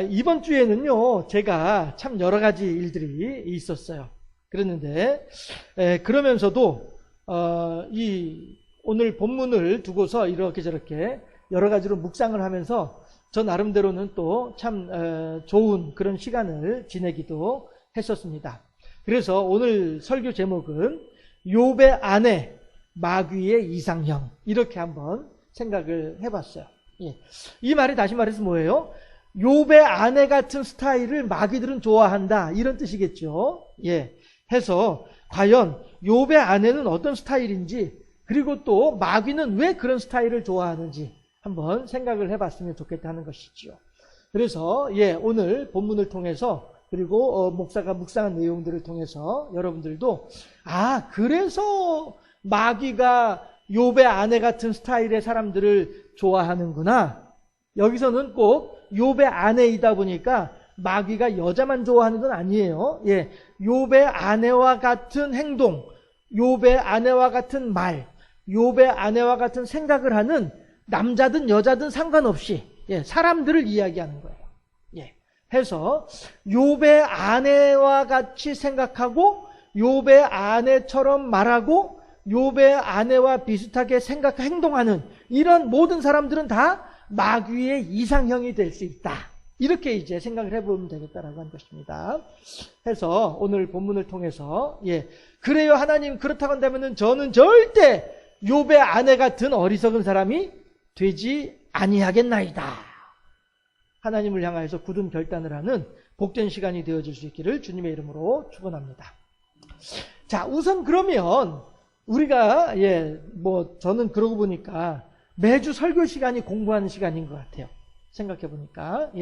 이번 주에는요, 제가 참 여러 가지 일들이 있었어요. 그랬는데, 그러면서도, 오늘 본문을 두고서 이렇게 저렇게 여러 가지로 묵상을 하면서 저 나름대로는 또 참 좋은 그런 시간을 지내기도 했었습니다. 그래서 오늘 설교 제목은 욥의 아내, 마귀의 이상형, 이렇게 한번 생각을 해봤어요. 예. 이 말이 다시 말해서 뭐예요? 욥의 아내 같은 스타일을 마귀들은 좋아한다, 이런 뜻이겠죠. 예. 해서 과연 욥의 아내는 어떤 스타일인지, 그리고 또 마귀는 왜 그런 스타일을 좋아하는지 한번 생각을 해봤으면 좋겠다는 것이죠. 그래서 오늘 본문을 통해서, 그리고 목사가 묵상한 내용들을 통해서 여러분들도 그래서 마귀가 욥의 아내 같은 스타일의 사람들을 좋아하는구나. 여기서는 꼭 욥의 아내이다 보니까 마귀가 여자만 좋아하는 건 아니에요. 욥의 아내와 같은 행동, 욥의 아내와 같은 말, 욥의 아내와 같은 생각을 하는 남자든 여자든 상관없이 사람들을 이야기하는 거예요. 해서 욥의 아내와 같이 생각하고 욥의 아내처럼 말하고 욥의 아내와 비슷하게 행동하는 이런 모든 사람들은 다 마귀의 이상형이 될 수 있다. 이렇게 이제 생각을 해보면 되겠다라고 하는 것입니다. 해서 오늘 본문을 통해서 그래요, 하나님, 그렇다고 한다면은 저는 절대 욥의 아내 같은 어리석은 사람이 되지 아니하겠나이다. 하나님을 향하여서 굳은 결단을 하는 복된 시간이 되어질 수 있기를 주님의 이름으로 축원합니다. 자, 우선 그러면 우리가 저는 그러고 보니까 매주 설교 시간이 공부하는 시간인 것 같아요. 생각해 보니까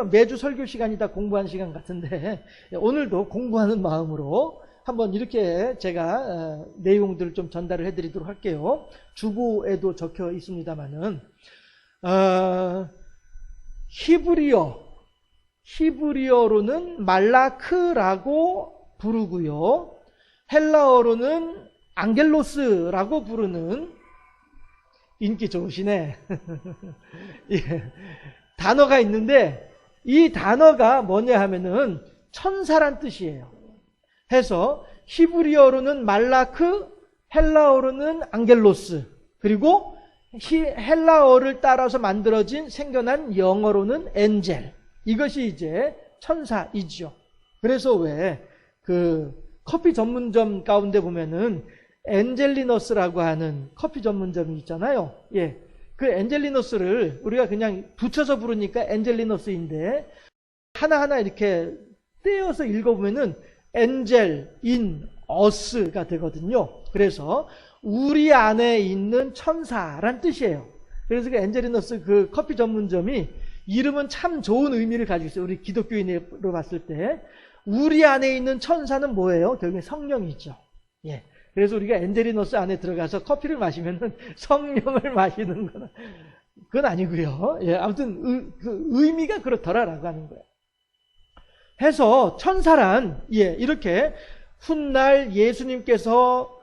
매주 설교 시간이 다 공부하는 시간 같은데 오늘도 공부하는 마음으로 한번 이렇게 제가 내용들을 좀 전달을 해드리도록 할게요. 주보에도 적혀 있습니다만은 히브리어로는 말라크라고 부르고요, 헬라어로는 앙겔로스라고 부르는, 인기 좋으시네. 단어가 있는데 이 단어가 뭐냐 하면은 천사란 뜻이에요. 해서 히브리어로는 말라크, 헬라어로는 앙겔로스, 그리고 헬라어를 따라서 만들어진 생겨난 영어로는 엔젤, 이것이 이제 천사이죠. 그래서 왜 커피 전문점 가운데 보면은 엔젤리너스라고 하는 커피 전문점이 있잖아요. 그 엔젤리너스를 우리가 그냥 붙여서 부르니까 엔젤리너스인데 하나하나 이렇게 떼어서 읽어보면은 엔젤 인 어스가 되거든요. 그래서 우리 안에 있는 천사란 뜻이에요. 그래서 그 엔젤리너스 그 커피 전문점이 이름은 참 좋은 의미를 가지고 있어요. 우리 기독교인으로 봤을 때 우리 안에 있는 천사는 뭐예요? 결국에 성령이죠. 그래서 우리가 엔젤리너스 안에 들어가서 커피를 마시면은 성령을 마시는 건 그건 아니고요. 아무튼 그 의미가 그렇더라라고 하는 거예요. 해서 천사란 이렇게 훗날 예수님께서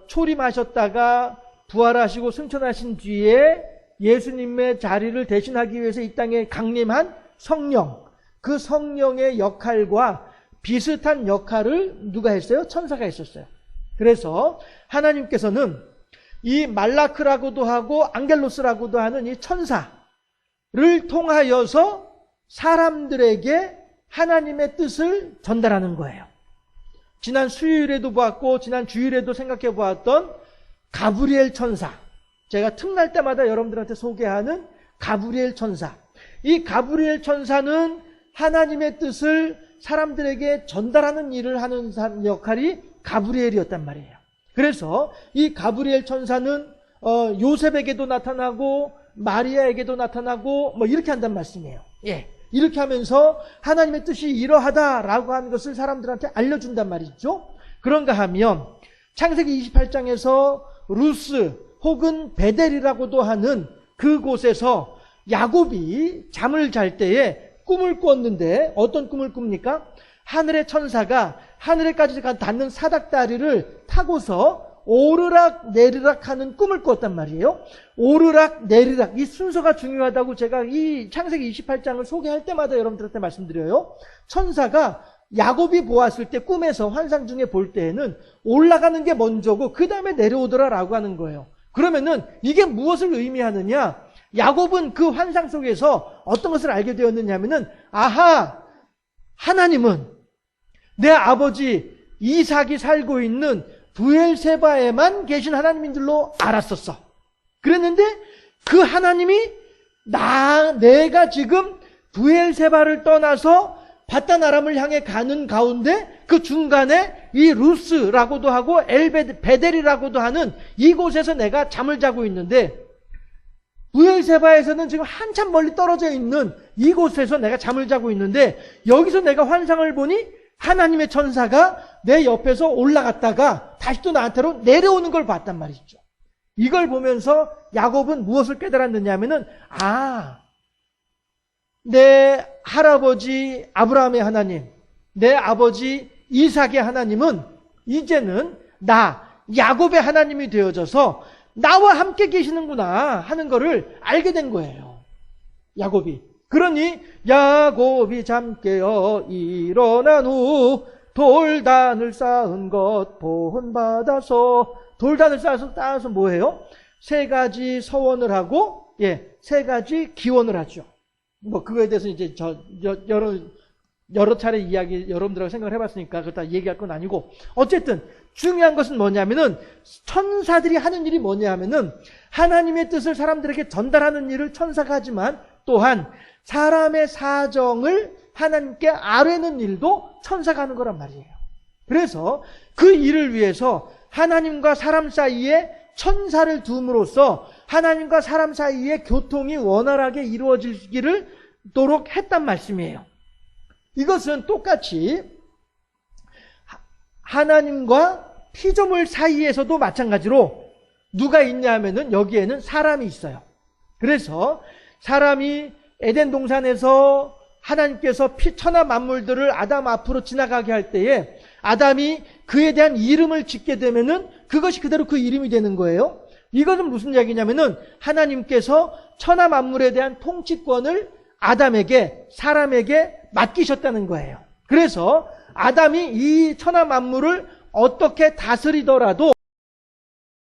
초림하셨다가 부활하시고 승천하신 뒤에 예수님의 자리를 대신하기 위해서 이 땅에 강림한 성령, 그 성령의 역할과 비슷한 역할을 누가 했어요? 천사가 했었어요. 그래서 하나님께서는 이 말라크라고도 하고 앙겔로스라고도 하는 이 천사를 통하여서 사람들에게 하나님의 뜻을 전달하는 거예요. 지난 수요일에도 보았고 지난 주일에도 생각해 보았던 가브리엘 천사, 제가 틈날 때마다 여러분들한테 소개하는 가브리엘 천사, 이 가브리엘 천사는 하나님의 뜻을 사람들에게 전달하는 일을 하는 역할이 가브리엘이었단 말이에요. 그래서 이 가브리엘 천사는 요셉에게도 나타나고 마리아에게도 나타나고 이렇게 한단 말씀이에요. 이렇게 하면서 하나님의 뜻이 이러하다라고 하는 것을 사람들한테 알려준단 말이죠. 그런가 하면 창세기 28장에서 루스 혹은 베델이라고도 하는 그곳에서 야곱이 잠을 잘 때에 꿈을 꿨는데 어떤 꿈을 꿉니까? 하늘의 천사가 하늘에까지 닿는 사닥다리를 타고서 오르락 내리락 하는 꿈을 꾸었단 말이에요. 오르락 내리락, 이 순서가 중요하다고 제가 이 창세기 28장을 소개할 때마다 여러분들한테 말씀드려요. 천사가 야곱이 보았을 때 꿈에서 환상 중에 볼 때에는 올라가는 게 먼저고 그 다음에 내려오더라라고 하는 거예요. 그러면은 이게 무엇을 의미하느냐? 야곱은 그 환상 속에서 어떤 것을 알게 되었느냐 하면은, 아하, 하나님은 내 아버지 이삭이 살고 있는 브엘세바에만 계신 하나님인 줄로 알았었어. 그랬는데 그 하나님이 내가 지금 브엘세바를 떠나서 바단 아람을 향해 가는 가운데 그 중간에 이 루스라고도 하고 베델이라고도 하는 이곳에서 내가 잠을 자고 있는데, 브엘세바에서는 지금 한참 멀리 떨어져 있는 이곳에서 내가 잠을 자고 있는데, 여기서 내가 환상을 보니 하나님의 천사가 내 옆에서 올라갔다가 다시 또 나한테로 내려오는 걸 봤단 말이죠. 이걸 보면서 야곱은 무엇을 깨달았느냐 하면은, 내 할아버지 아브라함의 하나님, 내 아버지 이삭의 하나님은 이제는 야곱의 하나님이 되어져서 나와 함께 계시는구나 하는 것을 알게 된 거예요. 야곱이. 그러니 야곱이 잠 깨어 일어난 후 돌단을 쌓은 것 본받아서, 돌단을 쌓아서 뭐예요? 세 가지 서원을 하고, 세 가지 기원을 하죠. 뭐 그거에 대해서 이제 여러 차례 이야기 여러분들하고 생각을 해봤으니까 그렇다 얘기할 건 아니고, 어쨌든 중요한 것은 뭐냐면은 천사들이 하는 일이 뭐냐면은 하나님의 뜻을 사람들에게 전달하는 일을 천사가 하지만 또한 사람의 사정을 하나님께 아뢰는 일도 천사가 하는 거란 말이에요. 그래서 그 일을 위해서 하나님과 사람 사이에 천사를 둠으로써 하나님과 사람 사이의 교통이 원활하게 이루어지기를 도록 했단 말씀이에요. 이것은 똑같이 하나님과 피조물 사이에서도 마찬가지로 누가 있냐 하면은 여기에는 사람이 있어요. 그래서 사람이 에덴 동산에서 하나님께서 천하 만물들을 아담 앞으로 지나가게 할 때에 아담이 그에 대한 이름을 짓게 되면은 그것이 그대로 그 이름이 되는 거예요. 이것은 무슨 이야기냐면은 하나님께서 천하 만물에 대한 통치권을 아담에게, 사람에게 맡기셨다는 거예요. 그래서 아담이 이 천하 만물을 어떻게 다스리더라도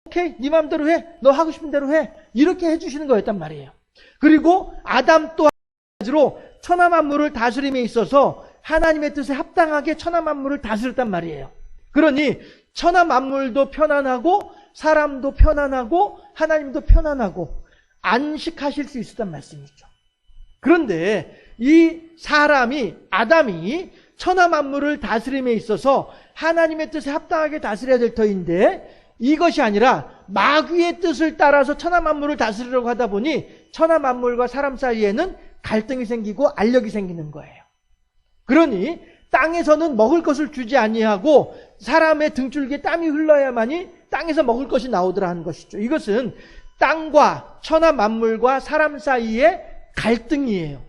오케이, 네 마음대로 해, 너 하고 싶은 대로 해, 이렇게 해주시는 거였단 말이에요. 그리고 아담 또한 마찬가지로 천하 만물을 다스림에 있어서 하나님의 뜻에 합당하게 천하 만물을 다스렸단 말이에요. 그러니 천하 만물도 편안하고 사람도 편안하고 하나님도 편안하고 안식하실 수 있었단 말씀이죠. 그런데 이 사람이, 아담이 천하 만물을 다스림에 있어서 하나님의 뜻에 합당하게 다스려야 될 터인데, 이것이 아니라 마귀의 뜻을 따라서 천하 만물을 다스리려고 하다 보니 천하 만물과 사람 사이에는 갈등이 생기고 알력이 생기는 거예요. 그러니 땅에서는 먹을 것을 주지 아니하고 사람의 등줄기에 땀이 흘러야만이 땅에서 먹을 것이 나오더라 하는 것이죠. 이것은 땅과 천하 만물과 사람 사이의 갈등이에요.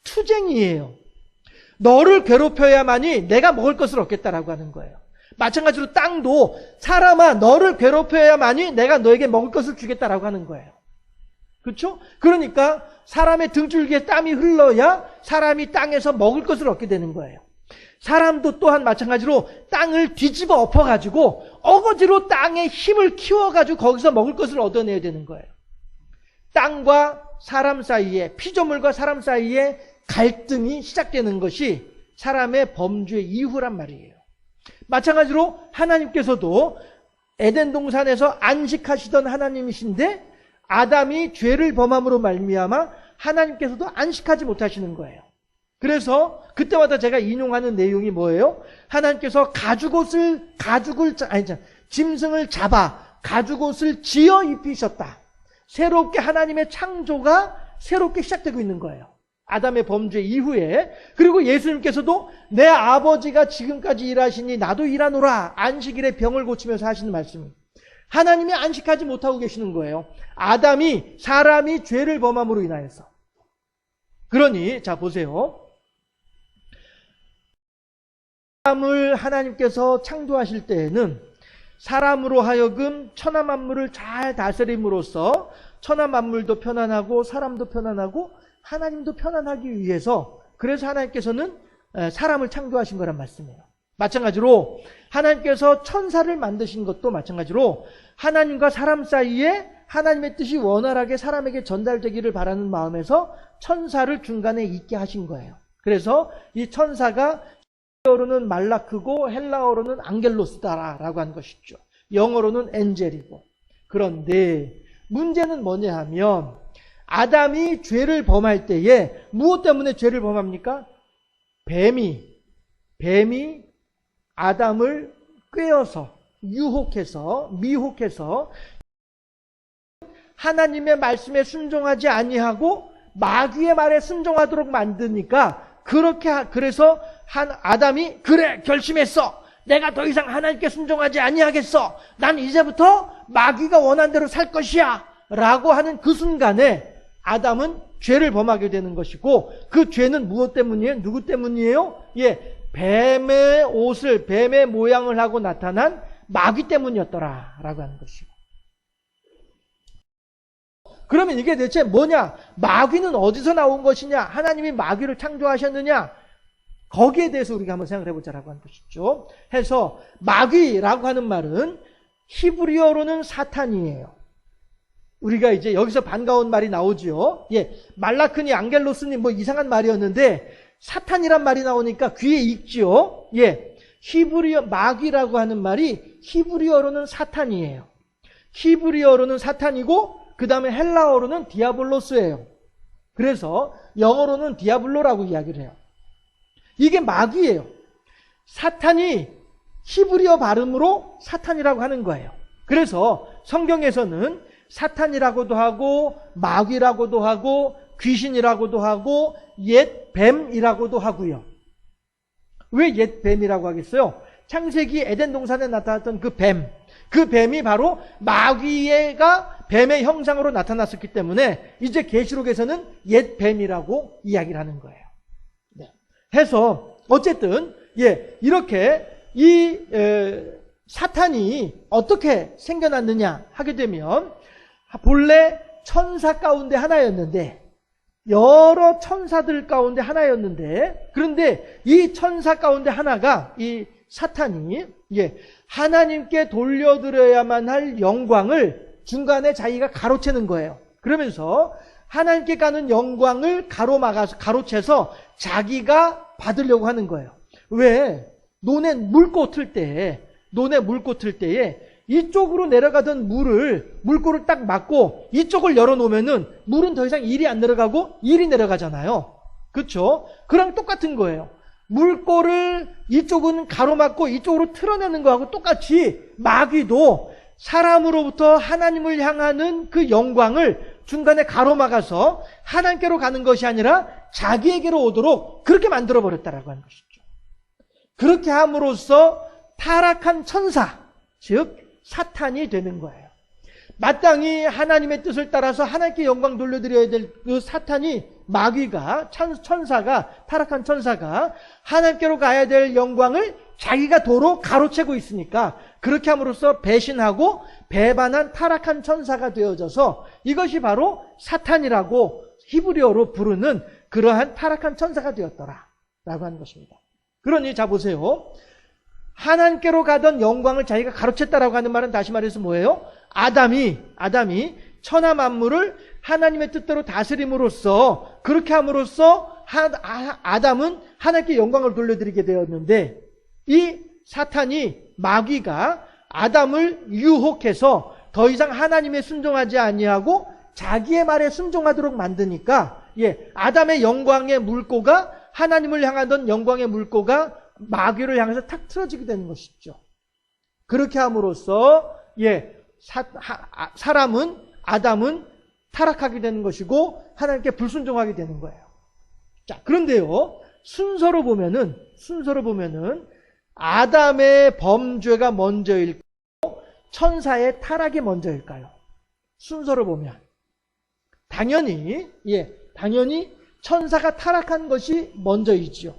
투쟁이에요. 너를 괴롭혀야만이 내가 먹을 것을 얻겠다라고 하는 거예요. 마찬가지로 땅도 사람아 너를 괴롭혀야만이 내가 너에게 먹을 것을 주겠다라고 하는 거예요. 그렇죠? 그러니까 사람의 등줄기에 땀이 흘러야 사람이 땅에서 먹을 것을 얻게 되는 거예요. 사람도 또한 마찬가지로 땅을 뒤집어 엎어가지고 어거지로 땅에 힘을 키워가지고 거기서 먹을 것을 얻어내야 되는 거예요. 땅과 사람 사이에, 피조물과 사람 사이에 갈등이 시작되는 것이 사람의 범죄 이후란 말이에요. 마찬가지로 하나님께서도 에덴 동산에서 안식하시던 하나님이신데 아담이 죄를 범함으로 말미암아 하나님께서도 안식하지 못하시는 거예요. 그래서 그때마다 제가 인용하는 내용이 뭐예요? 하나님께서 짐승을 잡아 가죽옷을 지어 입히셨다. 새롭게 하나님의 창조가 새롭게 시작되고 있는 거예요. 아담의 범죄 이후에. 그리고 예수님께서도 내 아버지가 지금까지 일하시니 나도 일하노라. 안식일에 병을 고치면서 하시는 말씀이. 하나님이 안식하지 못하고 계시는 거예요. 사람이 죄를 범함으로 인하여서. 그러니 자 보세요. 사람을 하나님께서 창조하실 때에는 사람으로 하여금 천하 만물을 잘 다스림으로써 천하 만물도 편안하고 사람도 편안하고 하나님도 편안하기 위해서, 그래서 하나님께서는 사람을 창조하신 거란 말씀이에요. 마찬가지로 하나님께서 천사를 만드신 것도 마찬가지로 하나님과 사람 사이에 하나님의 뜻이 원활하게 사람에게 전달되기를 바라는 마음에서 천사를 중간에 있게 하신 거예요. 그래서 이 천사가 히브리어로는 말라크고 헬라어로는 앙겔로스다라고 하는 것이죠. 영어로는 엔젤이고. 그런데 문제는 뭐냐 하면 아담이 죄를 범할 때에 무엇 때문에 죄를 범합니까? 뱀이 아담을 꾀어서 유혹해서 미혹해서 하나님의 말씀에 순종하지 아니하고 마귀의 말에 순종하도록 만드니까, 그래서 아담이 그래 결심했어. 내가 더 이상 하나님께 순종하지 아니하겠어. 난 이제부터 마귀가 원한 대로 살 것이야 라고 하는 그 순간에 아담은 죄를 범하게 되는 것이고, 그 죄는 무엇 때문이에요? 누구 때문이에요? 뱀의 옷을, 뱀의 모양을 하고 나타난 마귀 때문이었더라 라고 하는 것이고. 그러면 이게 대체 뭐냐? 마귀는 어디서 나온 것이냐? 하나님이 마귀를 창조하셨느냐? 거기에 대해서 우리가 한번 생각을 해보자라고 하는 것이죠. 해서 마귀라고 하는 말은 히브리어로는 사탄이에요. 우리가 이제 여기서 반가운 말이 나오죠. 말라크니 앙겔로스니 뭐 이상한 말이었는데 사탄이란 말이 나오니까 귀에 익죠. 히브리어 마귀라고 하는 말이 히브리어로는 사탄이에요. 히브리어로는 사탄이고 그 다음에 헬라어로는 디아블로스예요. 그래서 영어로는 디아블로라고 이야기를 해요. 이게 마귀예요. 사탄이 히브리어 발음으로 사탄이라고 하는 거예요. 그래서 성경에서는 사탄이라고도 하고 마귀라고도 하고 귀신이라고도 하고 옛 뱀이라고도 하고요. 왜 옛 뱀이라고 하겠어요? 창세기 에덴 동산에 나타났던 그 뱀이 바로 마귀가 뱀의 형상으로 나타났었기 때문에 이제 계시록에서는 옛 뱀이라고 이야기를 하는 거예요. 해서 어쨌든 이렇게 이 사탄이 어떻게 생겨났느냐 하게 되면 본래 천사 가운데 하나였는데, 여러 천사들 가운데 하나였는데, 그런데 이 천사 가운데 하나가 이 사탄이 하나님께 돌려드려야만 할 영광을 중간에 자기가 가로채는 거예요. 그러면서 하나님께 가는 영광을 가로채서 자기가 받으려고 하는 거예요. 왜? 논에 물고 틀 때에 이쪽으로 내려가던 물꼬를 딱 막고 이쪽을 열어놓으면은 물은 더 이상 일이 안 내려가고 일이 내려가잖아요. 그렇죠? 그랑 똑같은 거예요. 물꼬를 이쪽은 가로막고 이쪽으로 틀어내는 거하고 똑같이 마귀도 사람으로부터 하나님을 향하는 그 영광을 중간에 가로막아서 하나님께로 가는 것이 아니라 자기에게로 오도록 그렇게 만들어버렸다라고 하는 것이죠. 그렇게 함으로써 타락한 천사, 즉 사탄이 되는 거예요. 마땅히 하나님의 뜻을 따라서 하나님께 영광 돌려드려야 될 그 사탄이, 마귀가, 천사가, 타락한 천사가 하나님께로 가야 될 영광을 자기가 도로 가로채고 있으니까 그렇게 함으로써 배신하고 배반한 타락한 천사가 되어져서 이것이 바로 사탄이라고 히브리어로 부르는 그러한 타락한 천사가 되었더라 라고 하는 것입니다. 그러니 자 보세요. 하나님께로 가던 영광을 자기가 가로챘다라고 하는 말은 다시 말해서 뭐예요? 아담이 천하 만물을 하나님의 뜻대로 다스림으로써, 그렇게 함으로써 아담은 하나님께 영광을 돌려드리게 되었는데, 이 사탄이, 마귀가 아담을 유혹해서 더 이상 하나님에 순종하지 아니하고 자기의 말에 순종하도록 만드니까 아담의 영광의 물꼬가, 하나님을 향하던 영광의 물꼬가 마귀를 향해서 탁 틀어지게 되는 것이죠. 그렇게 함으로써 아담은 타락하게 되는 것이고 하나님께 불순종하게 되는 거예요. 자, 그런데요, 순서로 보면은 아담의 범죄가 먼저일까요? 천사의 타락이 먼저일까요? 순서로 보면 당연히 천사가 타락한 것이 먼저이지요.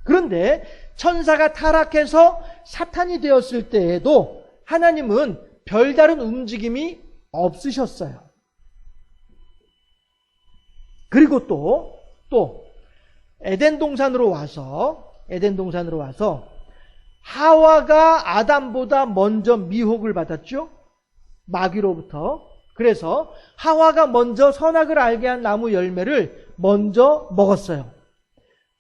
그런데 천사가 타락해서 사탄이 되었을 때에도 하나님은 별다른 움직임이 없으셨어요. 그리고 또 에덴 동산으로 와서 하와가 아담보다 먼저 미혹을 받았죠. 마귀로부터. 그래서 하와가 먼저 선악을 알게 한 나무 열매를 먼저 먹었어요.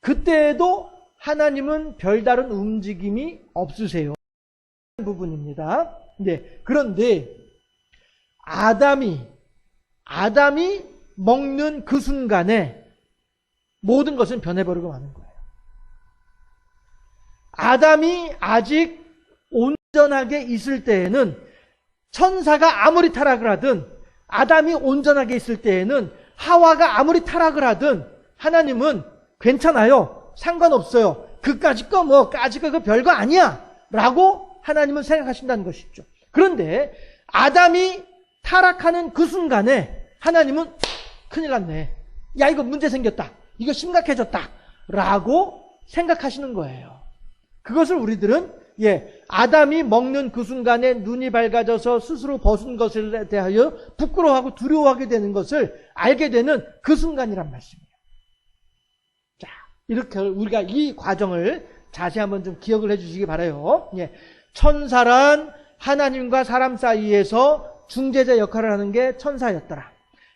그때에도 하나님은 별다른 움직임이 없으세요. 부분입니다. 그런데 아담이 먹는 그 순간에 모든 것은 변해버리고 마는 거예요. 아담이 아직 온전하게 있을 때에는, 천사가 아무리 타락을 하든, 아담이 온전하게 있을 때에는, 하와가 아무리 타락을 하든 하나님은 괜찮아요, 상관없어요, 그까짓 거 별거 아니야 라고 하나님은 생각하신다는 것이죠. 그런데 아담이 타락하는 그 순간에 하나님은 큰일 났네, 야 이거 문제 생겼다, 이거 심각해졌다 라고 생각하시는 거예요. 그것을 우리들은 아담이 먹는 그 순간에 눈이 밝아져서 스스로 벗은 것에 대하여 부끄러워하고 두려워하게 되는 것을 알게 되는 그 순간이란 말씀이에요. 자, 이렇게 우리가 이 과정을 자세히 한번 좀 기억을 해주시기 바라요. 천사란 하나님과 사람 사이에서 중재자 역할을 하는 게 천사였더라.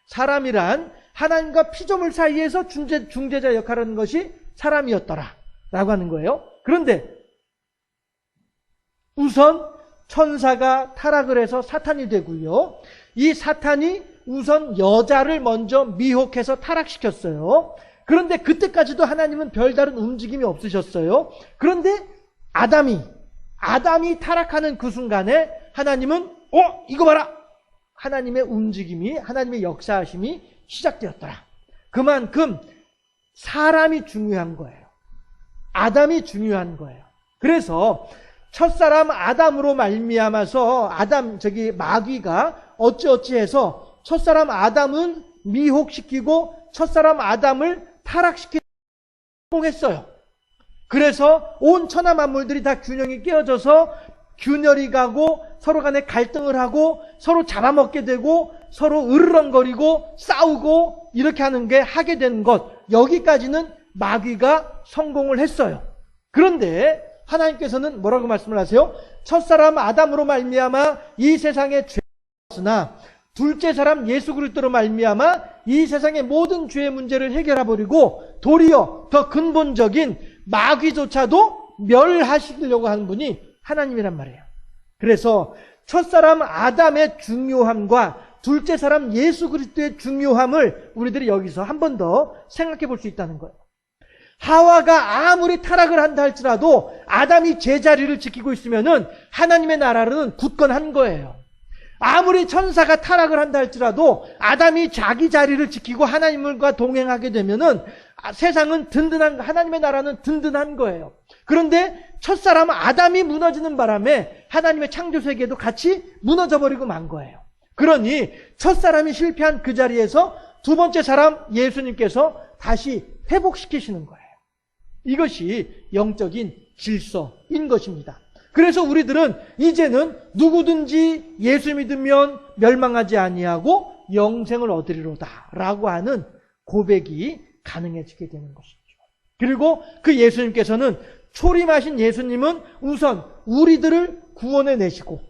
사람이란 하나님과 피조물 사이에서 중재자 역할을 하는 것이 사람이었더라 라고 하는 거예요. 그런데 우선 천사가 타락을 해서 사탄이 되고요, 이 사탄이 우선 여자를 먼저 미혹해서 타락시켰어요. 그런데 그때까지도 하나님은 별다른 움직임이 없으셨어요. 그런데 아담이 타락하는 그 순간에 하나님은 이거 봐라, 하나님의 움직임이, 하나님의 역사하심이 시작되었더라. 그만큼 사람이 중요한 거예요. 아담이 중요한 거예요. 그래서 첫사람 아담으로 말미암아서 마귀가 어찌어찌해서 첫사람 아담은 미혹시키고 첫사람 아담을 타락시키는 성공했어요. 그래서 온 천하 만물들이 다 균형이 깨어져서 균열이 가고 서로 간에 갈등을 하고 서로 잡아먹게 되고 서로 으르렁거리고 싸우고 이렇게 하게 된 것, 여기까지는 마귀가 성공을 했어요. 그런데 하나님께서는 뭐라고 말씀을 하세요? 첫사람 아담으로 말미암아 이 세상에 죄가 없으나 둘째 사람 예수 그리스도로 말미암아 이 세상의 모든 죄의 문제를 해결해 버리고 도리어 더 근본적인 마귀조차도 멸하시려고 하는 분이 하나님이란 말이에요. 그래서 첫사람 아담의 중요함과 둘째 사람 예수 그리스도의 중요함을 우리들이 여기서 한 번 더 생각해 볼 수 있다는 거예요. 하와가 아무리 타락을 한다 할지라도 아담이 제자리를 지키고 있으면은 하나님의 나라는 굳건한 거예요. 아무리 천사가 타락을 한다 할지라도 아담이 자기 자리를 지키고 하나님과 동행하게 되면은 세상은 하나님의 나라는 든든한 거예요. 그런데 첫사람 아담이 무너지는 바람에 하나님의 창조 세계도 같이 무너져 버리고 만 거예요. 그러니 첫사람이 실패한 그 자리에서 두 번째 사람 예수님께서 다시 회복시키시는 거예요. 이것이 영적인 질서인 것입니다. 그래서 우리들은 이제는 누구든지 예수 믿으면 멸망하지 아니하고 영생을 얻으리로다 라고 하는 고백이 가능해지게 되는 것이죠. 그리고 그 예수님께서는, 초림하신 예수님은 우선 우리들을 구원해 내시고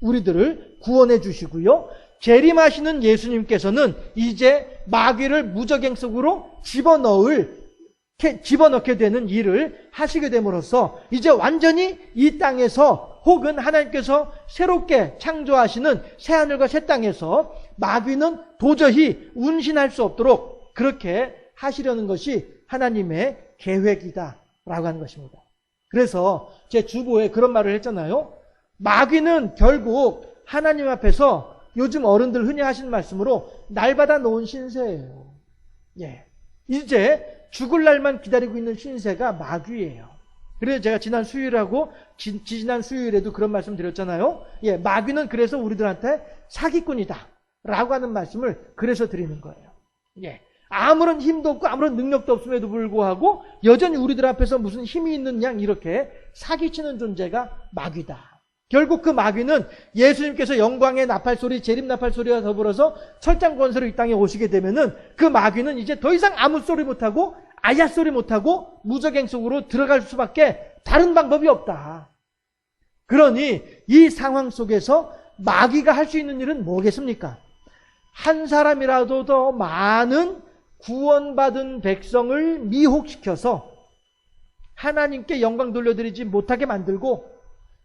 우리들을 구원해 주시고요, 재림하시는 예수님께서는 이제 마귀를 무저갱 속으로 집어넣게 되는 일을 하시게 됨으로써 이제 완전히 이 땅에서, 혹은 하나님께서 새롭게 창조하시는 새하늘과 새 땅에서 마귀는 도저히 운신할 수 없도록 그렇게 하시려는 것이 하나님의 계획이다라고 하는 것입니다. 그래서 제 주보에 그런 말을 했잖아요. 마귀는 결국 하나님 앞에서 요즘 어른들 흔히 하시는 말씀으로 날받아 놓은 신세예요. 이제 죽을 날만 기다리고 있는 신세가 마귀예요. 그래서 제가 지난 수요일하고 지난 수요일에도 그런 말씀 드렸잖아요. 마귀는 그래서 우리들한테 사기꾼이다 라고 하는 말씀을 그래서 드리는 거예요. 아무런 힘도 없고 아무런 능력도 없음에도 불구하고 여전히 우리들 앞에서 무슨 힘이 있는 양 이렇게 사기치는 존재가 마귀다 결국 그 마귀는 예수님께서 영광의 나팔소리, 재림 나팔소리와 더불어서 철장 권세로 이 땅에 오시게 되면은 그 마귀는 이제 더 이상 아무 소리 못하고 아야 소리 못하고 무저갱 속으로 들어갈 수밖에 다른 방법이 없다. 그러니 이 상황 속에서 마귀가 할 수 있는 일은 뭐겠습니까? 한 사람이라도 더 많은 구원받은 백성을 미혹시켜서 하나님께 영광 돌려드리지 못하게 만들고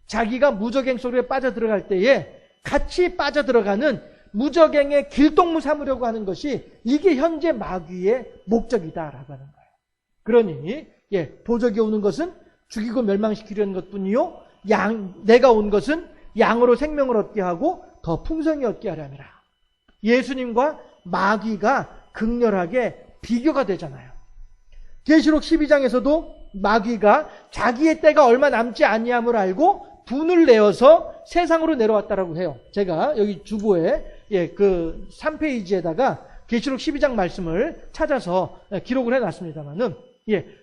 자기가 무저갱 속에 빠져들어갈 때에 같이 빠져들어가는 무저갱의 길동무 삼으려고 하는 것이 이게 현재 마귀의 목적이다라고 하는 거예요. 그러니 도적이 오는 것은 죽이고 멸망시키려는 것뿐이요, 내가 온 것은 양으로 생명을 얻게 하고 더 풍성히 얻게 하려 함이라. 예수님과 마귀가 극렬하게 비교가 되잖아요. 계시록 12장에서도 마귀가 자기의 때가 얼마 남지 아니함을 알고 분을 내어서 세상으로 내려왔다라고 해요. 제가 여기 주보에 그 3페이지에다가 계시록 12장 말씀을 찾아서 기록을 해놨습니다만은,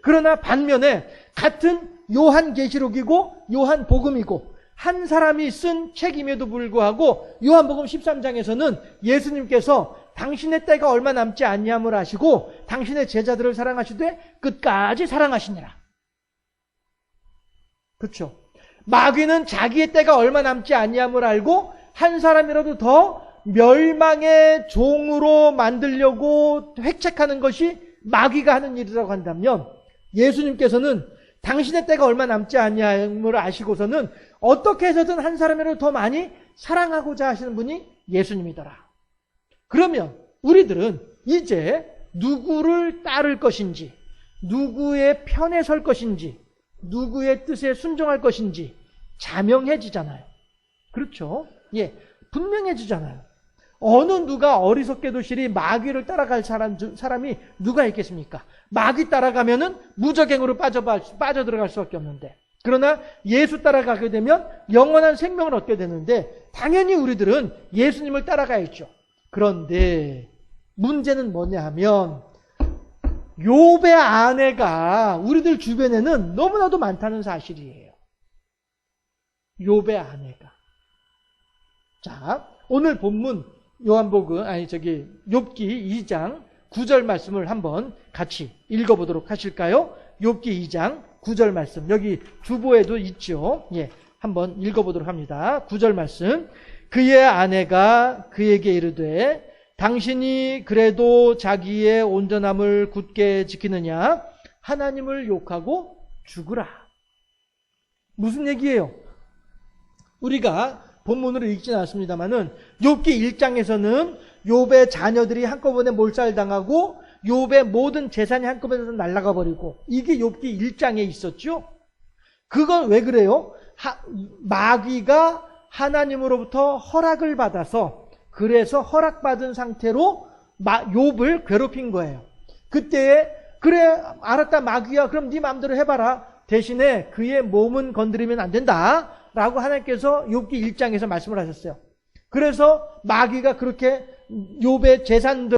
그러나 반면에 같은 요한 계시록이고 요한 복음이고 한 사람이 쓴 책임에도 불구하고 요한복음 13장에서는 예수님께서 당신의 때가 얼마 남지 아니함을 아시고 당신의 제자들을 사랑하시되 끝까지 사랑하시니라. 그렇죠? 마귀는 자기의 때가 얼마 남지 아니함을 알고 한 사람이라도 더 멸망의 종으로 만들려고 획책하는 것이 마귀가 하는 일이라고 한다면, 예수님께서는 당신의 때가 얼마 남지 아니함을 아시고서는 어떻게 해서든 한 사람이라도 더 많이 사랑하고자 하시는 분이 예수님이더라. 그러면 우리들은 이제 누구를 따를 것인지, 누구의 편에 설 것인지, 누구의 뜻에 순종할 것인지 자명해지잖아요. 그렇죠? 분명해지잖아요. 어느 누가 어리석게도 실이 마귀를 따라갈 사람이 누가 있겠습니까? 마귀 따라가면은 무저갱으로 빠져들어갈 수밖에 없는데, 그러나 예수 따라가게 되면 영원한 생명을 얻게 되는데, 당연히 우리들은 예수님을 따라가야죠. 그런데 문제는 뭐냐 하면 욥의 아내가 우리들 주변에는 너무나도 많다는 사실이에요. 욥의 아내가. 자, 오늘 본문 욥기 2장 9절 말씀을 한번 같이 읽어보도록 하실까요? 욥기 2장 9절 말씀, 여기 주보에도 있죠. 한번 읽어보도록 합니다. 9절 말씀. 그의 아내가 그에게 이르되 당신이 그래도 자기의 온전함을 굳게 지키느냐? 하나님을 욕하고 죽으라. 무슨 얘기예요? 우리가 본문으로 읽지는 않습니다만은 욥기 1장에서는 욥의 자녀들이 한꺼번에 몰살당하고 욥의 모든 재산이 한꺼번에 날아가 버리고, 이게 욥기 1장에 있었죠. 그건 왜 그래요? 마귀가 하나님으로부터 허락을 받아서, 그래서 허락받은 상태로 욥을 괴롭힌 거예요. 그때 그래 알았다 마귀야, 그럼 네 마음대로 해봐라. 대신에 그의 몸은 건드리면 안 된다 라고 하나님께서 욥기 1장에서 말씀을 하셨어요. 그래서 마귀가 그렇게 욥의 재산들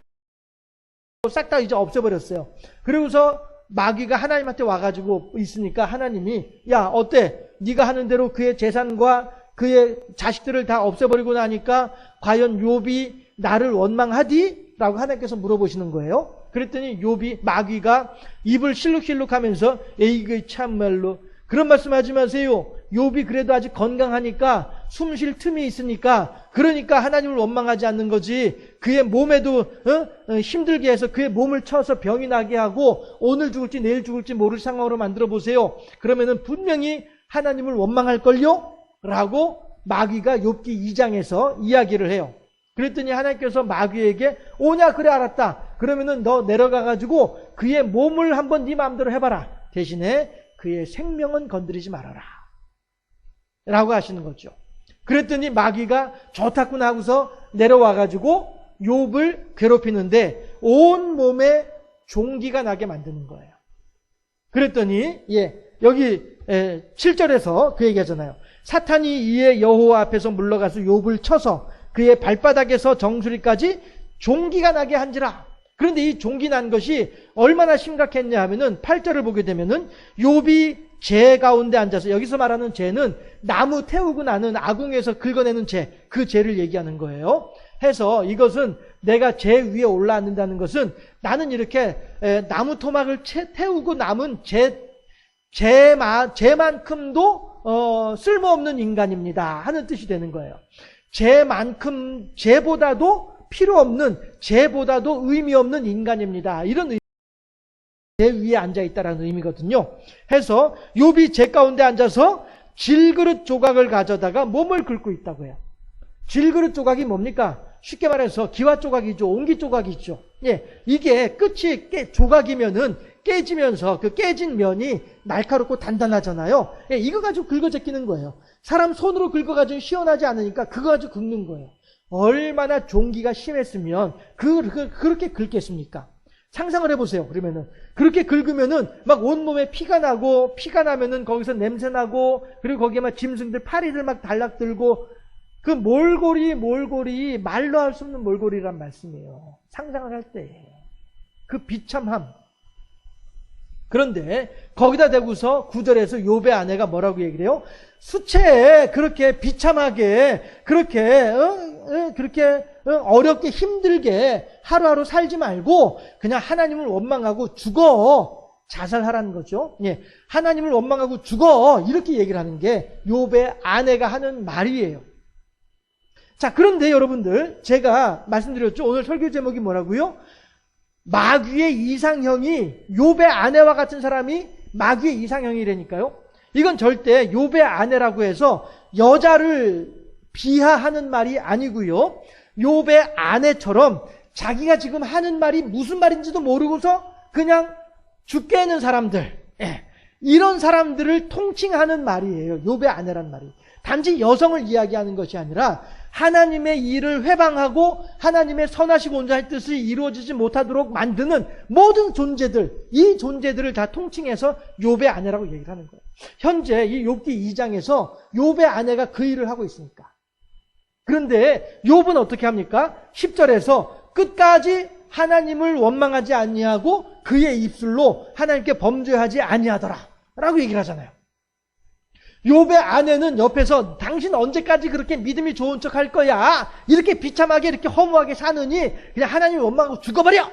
싹 다 이제 없애버렸어요. 그리고서 마귀가 하나님한테 와가지고 있으니까 하나님이, 야 어때? 네가 하는 대로 그의 재산과 그의 자식들을 다 없애버리고 나니까 과연 욥이 나를 원망하디? 라고 하나님께서 물어보시는 거예요. 그랬더니 욥이, 마귀가 입을 실룩실룩하면서 에이그 참말로 그런 말씀하지 마세요. 욥이 그래도 아직 건강하니까 숨 쉴 틈이 있으니까, 그러니까 하나님을 원망하지 않는 거지. 그의 몸에도 힘들게 해서 그의 몸을 쳐서 병이 나게 하고 오늘 죽을지 내일 죽을지 모를 상황으로 만들어 보세요. 그러면은 분명히 하나님을 원망할걸요? 라고 마귀가 욥기 2장에서 이야기를 해요. 그랬더니 하나님께서 마귀에게, 오냐 그래 알았다. 그러면은 너 내려가가지고 그의 몸을 한번 네 마음대로 해봐라. 대신에 그의 생명은 건드리지 말아라 라고 하시는 거죠. 그랬더니 마귀가 좋다구나 하고서 내려와가지고 욥을 괴롭히는데 온 몸에 종기가 나게 만드는 거예요. 그랬더니 여기 7절에서 그 얘기하잖아요. 사탄이 이에 여호와 앞에서 물러가서 욥을 쳐서 그의 발바닥에서 정수리까지 종기가 나게 한지라. 그런데 이 종기 난 것이 얼마나 심각했냐 하면은 8절을 보게 되면은 욥이 재 가운데 앉아서, 여기서 말하는 재는 나무 태우고 나는 아궁에서 긁어내는 재, 그 재를 얘기하는 거예요. 해서 이것은 내가 재 위에 올라앉는다는 것은 나는 이렇게 나무 토막을 태우고 남은 재만큼도 쓸모없는 인간입니다 하는 뜻이 되는 거예요. 재보다도 필요 없는, 재보다도 의미 없는 인간입니다. 이런 재 위에 앉아 있다라는 의미거든요. 해서 욥이 재 가운데 앉아서 질그릇 조각을 가져다가 몸을 긁고 있다고 해요. 질그릇 조각이 뭡니까? 쉽게 말해서 기와 조각이죠. 옹기 조각이죠. 예, 이게 끝이 조각이면은 깨지면서 그 깨진 면이 날카롭고 단단하잖아요. 예, 이거 가지고 긁어 제끼는 거예요. 사람 손으로 긁어가지고 시원하지 않으니까 그거 가지고 긁는 거예요. 얼마나 종기가 심했으면 그렇게 긁겠습니까? 상상을 해보세요. 그러면은 그렇게 긁으면은 막 온몸에 피가 나고, 피가 나면은 거기서 냄새 나고, 그리고 거기에 막 짐승들 파리들 막 달락들고, 그 몰골이 말로 할 수 없는 몰골이란 말씀이에요. 상상을 할 때 그 비참함. 그런데 거기다 대고서 9절에서 욥의 아내가 뭐라고 얘기를 해요? 수체에 그렇게 비참하게, 그렇게 어렵게 힘들게 하루하루 살지 말고 그냥 하나님을 원망하고 죽어. 자살하라는 거죠. 예, 하나님을 원망하고 죽어. 이렇게 얘기를 하는 게 욥의 아내가 하는 말이에요. 자, 그런데 여러분들, 제가 말씀드렸죠. 오늘 설교 제목이 뭐라고요? 마귀의 이상형이, 욥의 아내와 같은 사람이 마귀의 이상형이라니까요. 이건 절대 욥의 아내라고 해서 여자를 비하하는 말이 아니고요. 욥의 아내처럼 자기가 지금 하는 말이 무슨 말인지도 모르고서 그냥 죽게 하는 사람들, 예, 이런 사람들을 통칭하는 말이에요. 욥의 아내란 말이. 단지 여성을 이야기하는 것이 아니라 하나님의 일을 회방하고 하나님의 선하시고 온전할 뜻이 이루어지지 못하도록 만드는 모든 존재들, 이 존재들을 다 통칭해서 욥의 아내라고 얘기를 하는 거예요. 현재 이 욥기 2장에서 욥의 아내가 그 일을 하고 있으니까. 그런데 욥은 어떻게 합니까? 10절에서 끝까지 하나님을 원망하지 아니하고 그의 입술로 하나님께 범죄하지 아니하더라 라고 얘기를 하잖아요. 욥의 아내는 옆에서 당신 언제까지 그렇게 믿음이 좋은 척 할 거야? 이렇게 비참하게 이렇게 허무하게 사느니 그냥 하나님을 원망하고 죽어버려!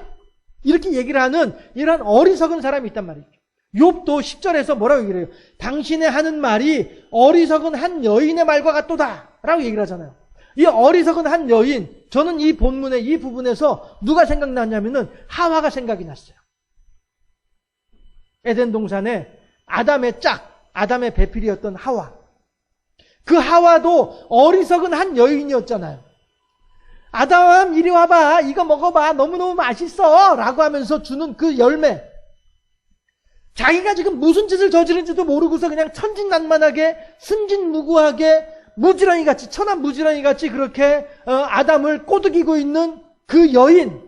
이렇게 얘기를 하는 이런 어리석은 사람이 있단 말이죠. 욥도 10절에서 뭐라고 얘기를 해요? 당신의 하는 말이 어리석은 한 여인의 말과 같도다 라고 얘기를 하잖아요. 이 어리석은 한 여인, 저는 이 본문의 이 부분에서 누가 생각나냐면은 하와가 생각이 났어요. 에덴 동산에 아담의 배필이었던 하와. 그 하와도 어리석은 한 여인이었잖아요. 아담 이리 와봐, 이거 먹어봐, 너무너무 맛있어 라고 하면서 주는 그 열매. 자기가 지금 무슨 짓을 저지른지도 모르고서 그냥 천진난만하게 순진무구하게 무지렁이같이, 천한 무지렁이같이 그렇게 아담을 꼬드기고 있는 그 여인.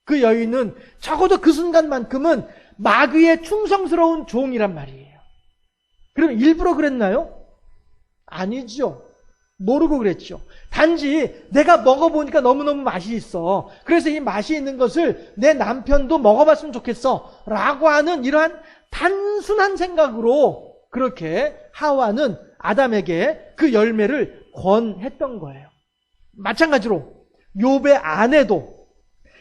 그 여인은 적어도 그 순간만큼은 마귀의 충성스러운 종이란 말이에요. 그럼 일부러 그랬나요? 아니죠. 모르고 그랬죠. 단지 내가 먹어보니까 너무너무 맛이 있어. 그래서 이 맛이 있는 것을 내 남편도 먹어봤으면 좋겠어 라고 하는 이러한 단순한 생각으로 그렇게 하와는 아담에게 그 열매를 권했던 거예요. 마찬가지로 욥의 아내도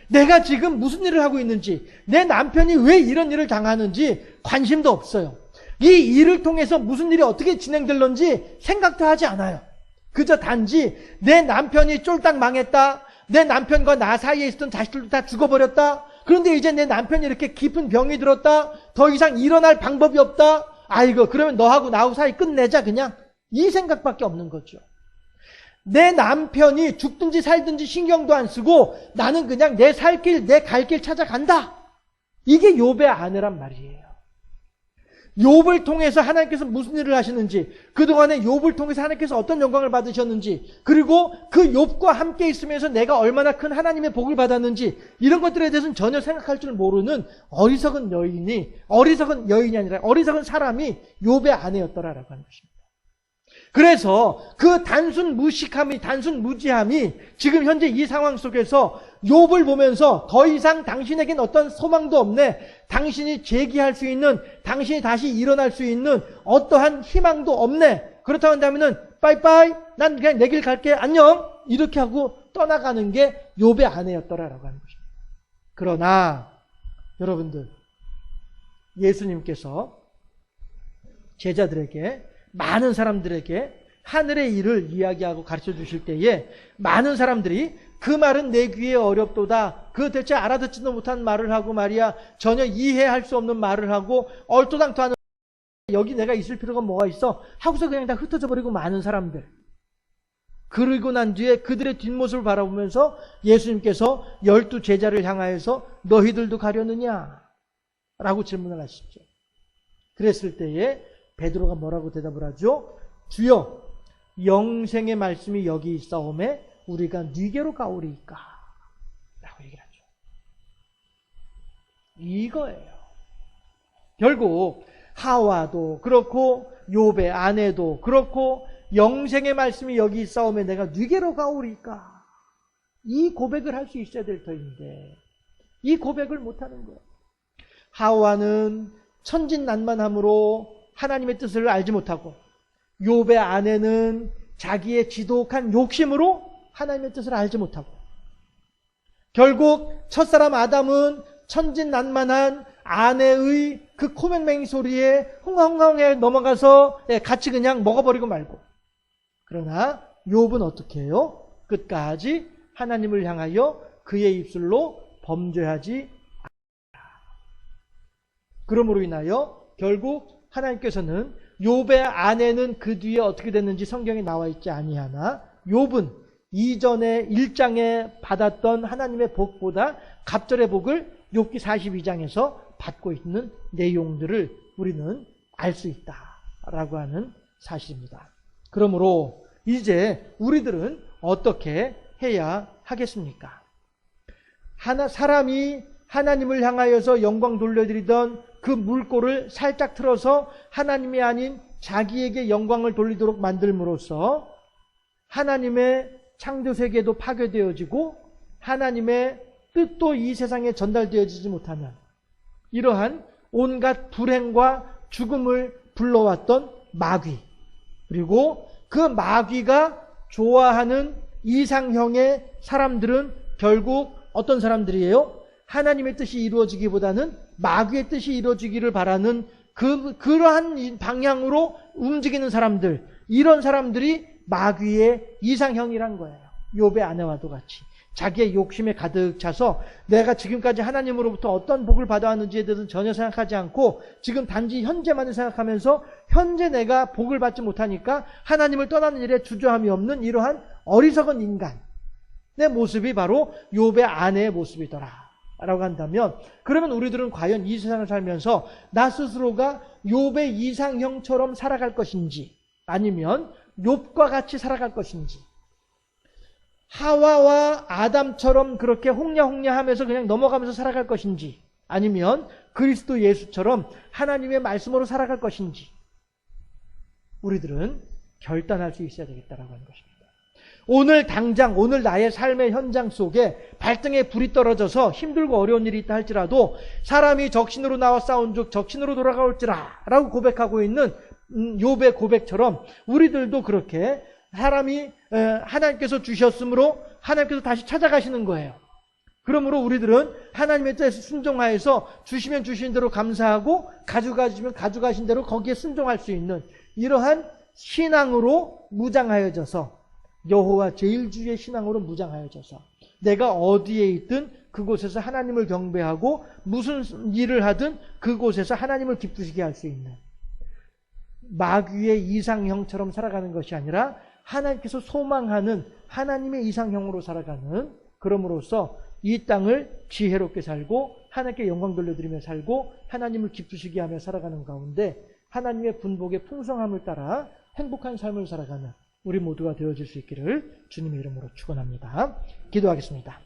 내가 지금 무슨 일을 하고 있는지, 내 남편이 왜 이런 일을 당하는지 관심도 없어요. 이 일을 통해서 무슨 일이 어떻게 진행될런지 생각도 하지 않아요. 그저 단지 내 남편이 쫄딱 망했다, 내 남편과 나 사이에 있었던 자식들도 다 죽어버렸다, 그런데 이제 내 남편이 이렇게 깊은 병이 들었다, 더 이상 일어날 방법이 없다, 아이고 그러면 너하고 나하고 사이 끝내자, 그냥 이 생각밖에 없는 거죠. 내 남편이 죽든지 살든지 신경도 안 쓰고 나는 그냥 내 살 길, 내 갈 길 찾아간다. 이게 욥의 아내란 말이에요. 욥을 통해서 하나님께서 무슨 일을 하시는지, 그동안에 욥을 통해서 하나님께서 어떤 영광을 받으셨는지, 그리고 그 욥과 함께 있으면서 내가 얼마나 큰 하나님의 복을 받았는지, 이런 것들에 대해서는 전혀 생각할 줄 모르는 어리석은 여인이 아니라 어리석은 사람이 욥의 아내였더라라고 하는 것입니다. 그래서 그 단순 무식함이, 단순 무지함이 지금 현재 이 상황 속에서 욥을 보면서 더 이상 당신에겐 어떤 소망도 없네, 당신이 재기할 수 있는, 당신이 다시 일어날 수 있는 어떠한 희망도 없네, 그렇다고 한다면은 빠이빠이, 난 그냥 내 길 갈게, 안녕, 이렇게 하고 떠나가는 게 욥의 아내였더라라고 하는 것입니다. 그러나 여러분들, 예수님께서 제자들에게, 많은 사람들에게 하늘의 일을 이야기하고 가르쳐 주실 때에 많은 사람들이 그 말은 내 귀에 어렵도다, 그 대체 알아듣지도 못한 말을 하고 말이야, 전혀 이해할 수 없는 말을 하고 얼토당토하는, 여기 내가 있을 필요가 뭐가 있어 하고서 그냥 다 흩어져 버리고 많은 사람들. 그러고 난 뒤에 그들의 뒷모습을 바라보면서 예수님께서 12 제자를 향하여서 너희들도 가려느냐? 라고 질문을 하시죠. 그랬을 때에 베드로가 뭐라고 대답을 하죠? 주여, 영생의 말씀이 여기 있사오매 우리가 네게로 가오리이까? 라고 얘기를 하죠. 이거예요. 결국 하와도 그렇고 욥의 아내도 그렇고 영생의 말씀이 여기 있사오매 내가 네게로 가오리이까? 이 고백을 할 수 있어야 될 터인데 이 고백을 못하는 거예요. 하와는 천진난만함으로 하나님의 뜻을 알지 못하고, 욥의 아내는 자기의 지독한 욕심으로 하나님의 뜻을 알지 못하고, 결국 첫사람 아담은 천진난만한 아내의 그 코맹맹이 소리에 흥황흥황에 넘어가서 같이 그냥 먹어버리고 말고, 그러나 욥은 어떻게 해요? 끝까지 하나님을 향하여 그의 입술로 범죄하지 않았다. 그러므로 인하여 결국 하나님께서는 욥의 아내는 그 뒤에 어떻게 됐는지 성경에 나와 있지 아니하나 욥은 이전에 1장에 받았던 하나님의 복보다 갑절의 복을 욥기 42장에서 받고 있는 내용들을 우리는 알 수 있다라고 하는 사실입니다. 그러므로 이제 우리들은 어떻게 해야 하겠습니까? 사람이 하나님을 향하여서 영광 돌려드리던 그 물꼬를 살짝 틀어서 하나님이 아닌 자기에게 영광을 돌리도록 만들므로써 하나님의 창조세계도 파괴되어지고 하나님의 뜻도 이 세상에 전달되어지지 못하면 이러한 온갖 불행과 죽음을 불러왔던 마귀, 그리고 그 마귀가 좋아하는 이상형의 사람들은 결국 어떤 사람들이에요? 하나님의 뜻이 이루어지기보다는 마귀의 뜻이 이루어지기를 바라는 그러한 방향으로 움직이는 사람들, 이런 사람들이 마귀의 이상형이란 거예요. 욥의 아내와도 같이 자기의 욕심에 가득 차서 내가 지금까지 하나님으로부터 어떤 복을 받아왔는지에 대해서는 전혀 생각하지 않고 지금 단지 현재만을 생각하면서 현재 내가 복을 받지 못하니까 하나님을 떠나는 일에 주저함이 없는 이러한 어리석은 인간의 모습이 바로 욥의 아내의 모습이더라 라고 한다면, 그러면 우리들은 과연 이 세상을 살면서 나 스스로가 욥의 이상형처럼 살아갈 것인지, 아니면 욥과 같이 살아갈 것인지, 하와와 아담처럼 그렇게 홍냐홍냐 하면서 그냥 넘어가면서 살아갈 것인지, 아니면 그리스도 예수처럼 하나님의 말씀으로 살아갈 것인지, 우리들은 결단할 수 있어야 되겠다라고 하는 것입니다. 오늘 당장, 오늘 나의 삶의 현장 속에 발등에 불이 떨어져서 힘들고 어려운 일이 있다 할지라도 사람이 적신으로 나와 싸운즉 적신으로 돌아가올지라 라고 고백하고 있는 욥의 고백처럼 우리들도 그렇게 사람이 하나님께서 주셨으므로 하나님께서 다시 찾아가시는 거예요. 그러므로 우리들은 하나님의 뜻에 순종하여서 주시면 주신 대로 감사하고 가져가시면 가져가신 대로 거기에 순종할 수 있는 이러한 신앙으로 무장하여져서, 여호와 제일주의 신앙으로 무장하여져서 내가 어디에 있든 그곳에서 하나님을 경배하고 무슨 일을 하든 그곳에서 하나님을 기쁘시게 할 수 있는, 마귀의 이상형처럼 살아가는 것이 아니라 하나님께서 소망하는 하나님의 이상형으로 살아가는, 그럼으로써 이 땅을 지혜롭게 살고 하나님께 영광 돌려드리며 살고 하나님을 기쁘시게 하며 살아가는 가운데 하나님의 분복의 풍성함을 따라 행복한 삶을 살아가는 우리 모두가 되어질 수 있기를 주님의 이름으로 축원합니다. 기도하겠습니다.